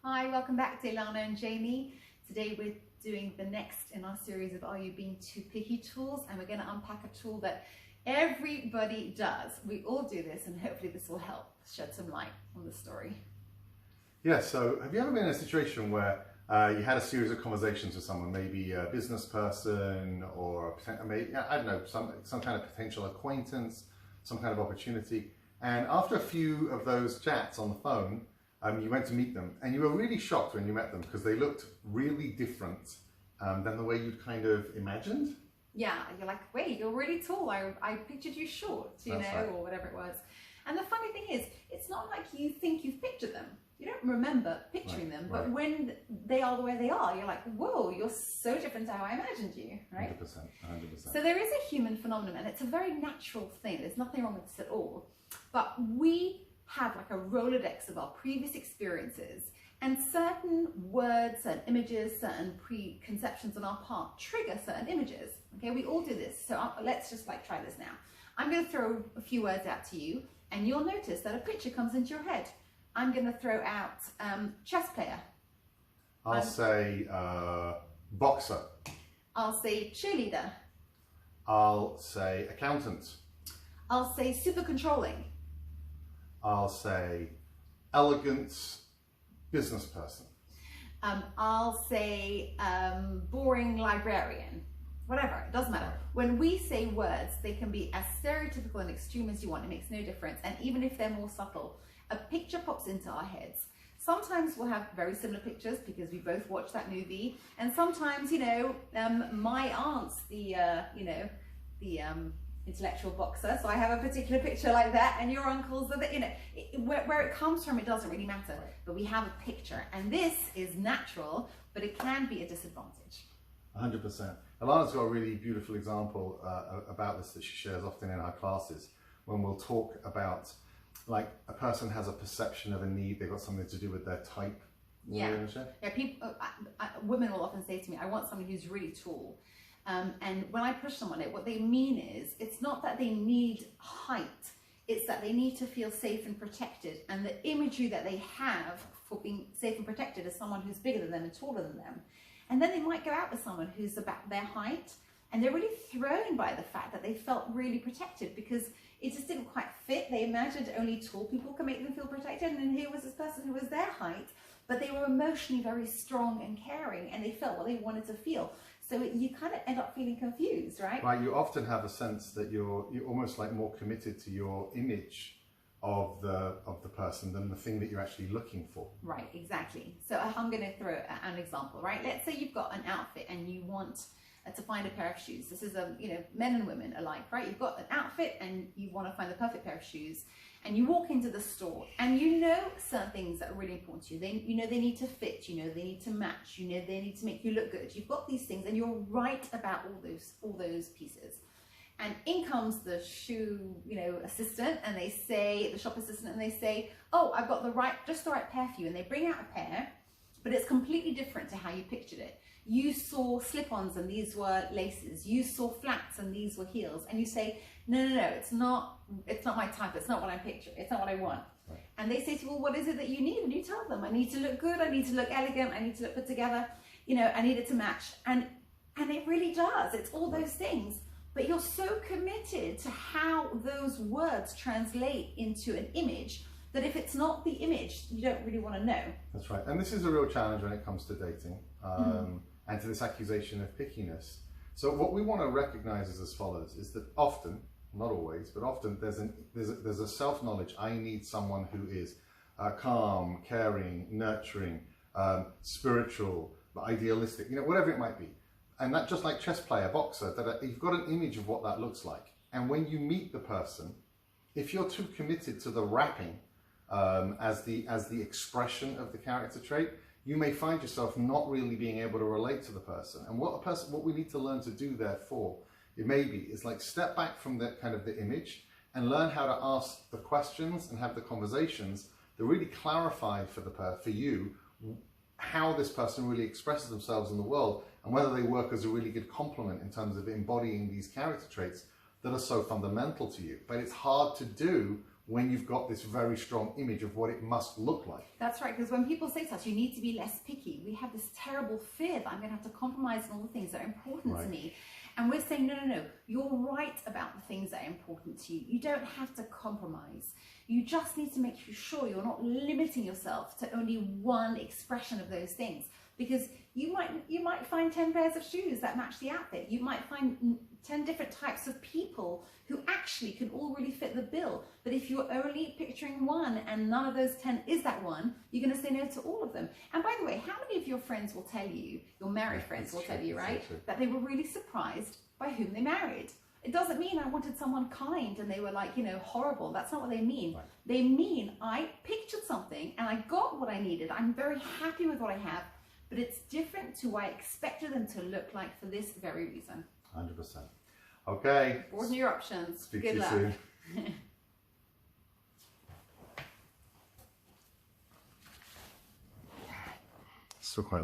Hi, welcome back to Ilana and Jamie. Today we're doing the next in our series of Are You Being Too Picky tools, and we're going to unpack a tool that everybody does. We all do this, and hopefully this will help shed some light on the story. Yeah, so have you ever been in a situation where you had a series of conversations with someone, maybe a business person or maybe, I don't know, some kind of potential acquaintance, some kind of opportunity, and after a few of those chats on the phone, you went to meet them and you were really shocked when you met them because they looked really different than the way you'd kind of imagined? Yeah, you're like, wait, you're really tall. I pictured you short, Right. or whatever it was. And the funny thing is, it's not like you think you've pictured them. You don't remember picturing them, but when they are the way they are, you're like, whoa, you're so different to how I imagined you, right? 100%, 100%. So there is a human phenomenon, and it's a very natural thing. There's nothing wrong with this at all. But we have like a Rolodex of our previous experiences, and certain words, certain images, certain preconceptions on our part trigger certain images. Okay, we all do this. So let's just try this now. I'm going to throw a few words out to you, and you'll notice that a picture comes into your head. I'm going to throw out chess player. I'll say boxer. I'll say cheerleader. I'll say accountant. I'll say super controlling. I'll say elegant business person. I'll say boring librarian. Whatever, it doesn't matter. Right. When we say words, they can be as stereotypical and extreme as you want. It makes no difference. And even if they're more subtle, a picture pops into our heads. Sometimes we'll have very similar pictures because we both watched that movie. And sometimes, my aunt's the intellectual boxer, so I have a particular picture like that, and your uncle's are where it comes from, it doesn't really matter. Right. But we have a picture, and this is natural, but it can be a disadvantage. 100%. Ilana's got a really beautiful example about this that she shares often in our classes when we'll talk about, like, a person has a perception of a need, they've got something to do with their type. Yeah, people, women will often say to me, I want somebody who's really tall. And when I push someone, what they mean is, it's not that they need height, it's that they need to feel safe and protected. And the imagery that they have for being safe and protected is someone who's bigger than them and taller than them. And then they might go out with someone who's about their height, and they're really thrown by the fact that they felt really protected because it just didn't quite fit. They imagined only tall people can make them feel protected, and then here was this person who was their height, but they were emotionally very strong and caring, and they felt what they wanted to feel. So you kind of end up feeling confused, right? Right, you often have a sense that you're almost like more committed to your image of the person than the thing that you're actually looking for. Right, exactly. So I'm going to throw an example, right? Let's say you've got an outfit and you want to find a pair of shoes. This is men and women alike, right? You've got an outfit and you want to find the perfect pair of shoes, and you walk into the store and you know certain things that are really important to you. They need to fit, they need to match, they need to make you look good. You've got these things and you're right about all those pieces. And in comes the shoe, assistant, and they say, the shop assistant, and they say, oh, I've got just the right pair for you. And they bring out a pair, but it's completely different to how you pictured it. You saw slip-ons and these were laces. You saw flats and these were heels. And you say, no, it's not my type. It's not what I'm picturing. It's not what I want. Right. And they say to you, well, what is it that you need? And you tell them, I need to look good. I need to look elegant. I need to look put together. I need it to match. And it really does. It's all those things. But you're so committed to how those words translate into an image that if it's not the image, you don't really want to know. That's right. And this is a real challenge when it comes to dating and to this accusation of pickiness. So what we want to recognize is as follows, is that often, not always, but often there's a self-knowledge. I need someone who is calm, caring, nurturing, spiritual, idealistic, whatever it might be. And that, just like chess player, boxer, that you've got an image of what that looks like. And when you meet the person, if you're too committed to the wrapping as the expression of the character trait, you may find yourself not really being able to relate to the person. And what we need to learn to do, therefore, is like step back from the kind of the image and learn how to ask the questions and have the conversations that really clarify for you how this person really expresses themselves in the world, and whether they work as a really good complement in terms of embodying these character traits that are so fundamental to you. But it's hard to do when you've got this very strong image of what it must look like. That's right, because when people say to us, you need to be less picky, we have this terrible fear that I'm going to have to compromise on all the things that are important to me. And we're saying, no, no, no, you're right about the things that are important to you. You don't have to compromise. You just need to make sure you're not limiting yourself to only one expression of those things. Because you might find 10 pairs of shoes that match the outfit. You might find 10 different types of people who actually can all really fit the bill. But if you're only picturing one and none of those 10 is that one, you're going to say no to all of them. And by the way, how many of your friends will tell you, your married friends will tell you, right, that they were really surprised by whom they married? It doesn't mean I wanted someone kind and they were like, you know, horrible. That's not what they mean. Right. They mean I pictured something and I got what I needed. I'm very happy with what I have. But it's different to what I expected them to look like for this very reason. 100%. Okay. Broaden your options. Speak Good to you luck. soon. Still quite